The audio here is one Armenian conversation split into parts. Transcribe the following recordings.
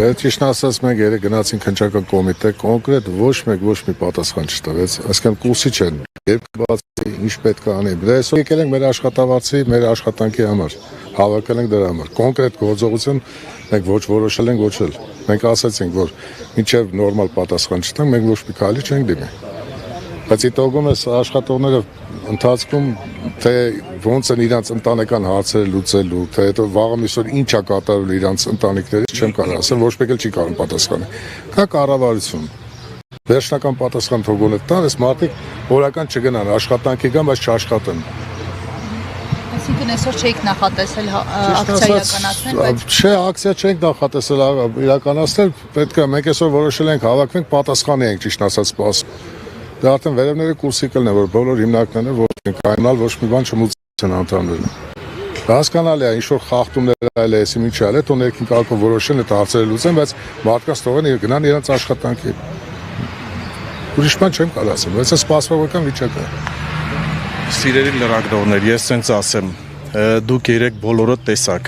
Ճիշտ ասած մենք երեք գնացինք քննչական կոմիտե, կոնկրետ ոչ մի պատասխան չտվեց, այսինքն կուրսի չեն, երբ կբացի, ինչ պետք է անի։ Դե այսօր եկել ենք մեր աշխատավարձի, մեր աշխատանքի համար, հավաքել ենք դրա համար։ Կոնկրետ գործողություն մենք ոչ որոշել ենք, ոչ էլ։ Մենք ասացինք, որ մինչև նորմալ պատասխան չտանք, մենք ոչ մի քայլ չենք դիմի։ Բայց իտոգում էս աշխատողները ընթացքում թե ոնց են իրանց ընտանեկան հարցերը լուծելու, թե հետո վաղը միսօր ինչ է կատարվել իրանց ընտանիքներից, չեմ կարող ասել, ոչ մեկ էլ չի կարող պատասխանել։ Կա կառավարություն։ Վերջնական պատասխան թողոն է տան, այս մարդիկ օրական չգնան, աշխատանքի գան, բայց չաշխատեն։ Այսինքն այսօր չէիք նախատեսել ակցիա իրականացնել, բայց չէ, ակցիա չենք նախատեսել իրականացնել, պետք է մենք այսօր որոշել ենք հավաքվենք, պատասխան ենք ճիշտ ասած սպասում։ Դա արդեն վերևները կուրսիկլն է, որ բոլոր հիմնարկները որ կայանալ ոչ մի բան չմուծեն անդամները։ Հասկանալի է, ինչ-որ խախտումներ այլ է, եսի ինչ այլ է, թող ներքին կարգով որոշեն այդ հարցերը լուծեն, բայց մարդկանց թողեն գնան իրենց աշխատանքի։ Ուրիշ բան չեմ կարող ասել, բայց այս սպասողական վիճակ է։ Սիրելի լրագրողներ, ես ցենց ասեմ, դուք երեք բոլորը տեսաք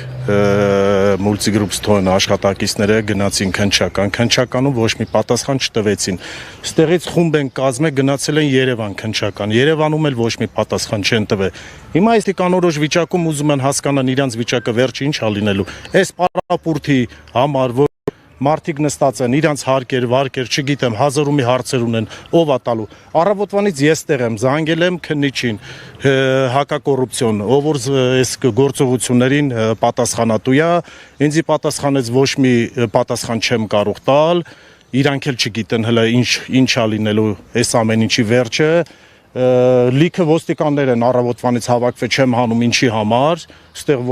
Multigroup Stone աշխատակիցները գնացին քննչականում ոչ մի պատասխան չտվեցին։ Ստեղից խումբ են կազմել գնացել են Երևան քննչական։ Երևանում էլ ոչ մի պատասխան չեն տվել։ Հիմա այս կանորոշ վիճակում ուզում են հասկանան իրանց վիճակը վերջը ինչ ա լինելու։ Այս պարապուրտի համար որ մարդիկ նստած են, իրանց հարկեր, վարկեր, չգիտեմ, հազարումի հարցեր ունեն, ով ա տալու։ Առավոտվանից ես տեղ եմ, զանգել եմ քննիչին, հակակոռուպցիոն, ով որ այս գործողություններին պատասխանատու է, ինձի պատասխանեց ոչ մի պատասխան չեմ կարող տալ, իրանք էլ չգիտեն հələ ինչ ա լինելու այս ամեն ինչի վերջը։ Լիքը ոստիկաններ են առավոտվանից հավաքվել, չեմ հանում ինչի համար, ստեղ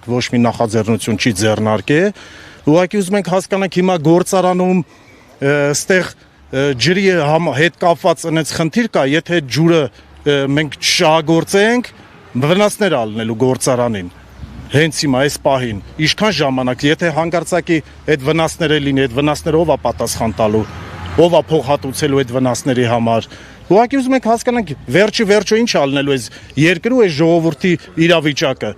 ոչ մի նախաձեռնություն չի ձեռնարկել։ Ուղղակի ուզում ենք հասկանանք հիմա գործարանում ստեղ ջրի հետ կապված այնց խնդիր կա, եթե ջուրը մենք չշահագործենք, վնասներ ա լինելու գործարանին։ Հենց հիմա այս պահին, ինչքան ժամանակ, եթե հանկարծակի այդ վնասները լինի, այդ վնասները ով ա պատասխան տալու, ով ա փող հատուցելու այդ վնասների համար։ Ուղղակի ուզում ենք հասկանանք վերջը ինչ ա լինելու այս երկրու այս ժողովրդի իրավիճակը,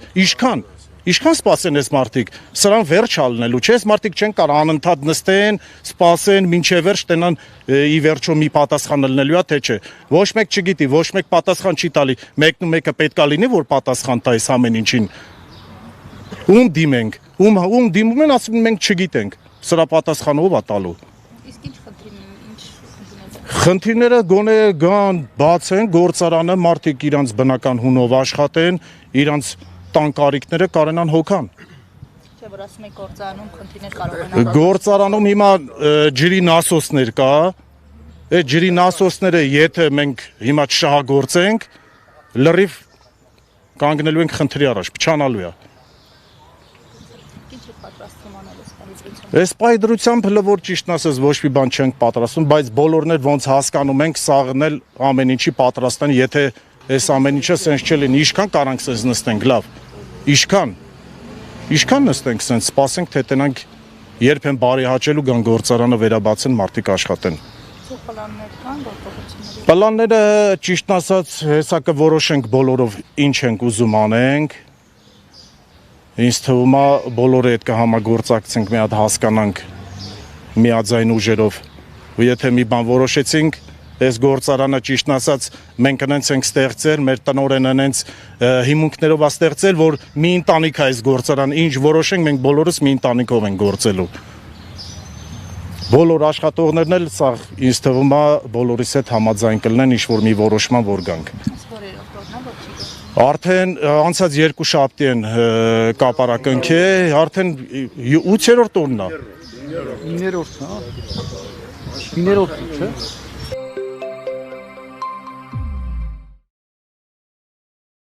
Ինչքան սպասեն այս մարդիկ, սրան վերջ ա լինելու, չէ, այս մարդիկ չեն կարող անընդհատ նստեն, սպասեն, մինչև վերջ տենան ի վերջո մի պատասխան լինելու է, թե չէ։ Ոչ մեկ չգիտի, ոչ մեկ պատասխան չի տալի, մեկն ու մեկը պետք է լինի, որ պատասխան տա այս ամեն ինչին։ Ում դիմենք, ում դիմում են, ասում են մենք չգիտենք, սրա պատասխանը ով ա տալու։ իսկ ինչ խնդիրներ։ Խնդիրները գոնե գան, բացեն գործարանը, մարդիկ իրանց բնական հունով աշխատեն, իրանց տան կարիքները կարենան հոգան։ Չէ, որ ասում եք գործարանում խնդիրներ կարող են։ Գործարանում հիմա ջրի նասոսներ կա, այդ ջրի նասոսները եթե մենք հիմա չշահագործենք, լրիվ կանգնելու ենք խնդրի առաջ, փչանալու է։ Ինչ եք պատրաստվում անել այս պահի։ Այս պահի դրությամբ հələ որ ճիշտն ասես ոչ մի բան չենք պատրաստում, բայց բոլորն էլ ոնց հասկանում ենք, սաղն էլ ամեն ինչի պատրաստեն, եթե այս ամեն ինչը սենց չլինի, ինչքան կարանք սենց նստենք, լավ, ինչքան նստենք սենց, սպասենք, թե տենանք երբ են բարի հաճելու գան գործարանը վերաբացեն, մարդիկ աշխատեն։ Պլաններ կան գործողությունների։ Պլանները ճիշտն ասած հեսա կորոշենք բոլորով ինչ ենք ուզում անենք։ Ինձ թվում է բոլորը այդ կհամագործակցենք, մի հատ հասկանանք միաձայն ուժերով։ Ու եթե մի բան որոշեցինք, այս գործարանը ճիշտն ասած մենք այնց ենք ստեղծել, մեր տնօրենը այնց հիմունքներով ա ստեղծել, որ մի ընտանիք է այս գործարանը, ինչ որոշենք, մենք բոլորս մի ընտանիքով ենք գործելու։ Բոլոր աշխատողներն էլ սա ինձ թվում է բոլորիս հետ համաձայն կլինեն ինչ-որ մի որոշման որ գանք։ Արդեն անցած 2 շաբթի են կապարակնքել, արդեն 8-րդ օրն է։ 9-րդ, հա։ 9-րդ, չէ՞։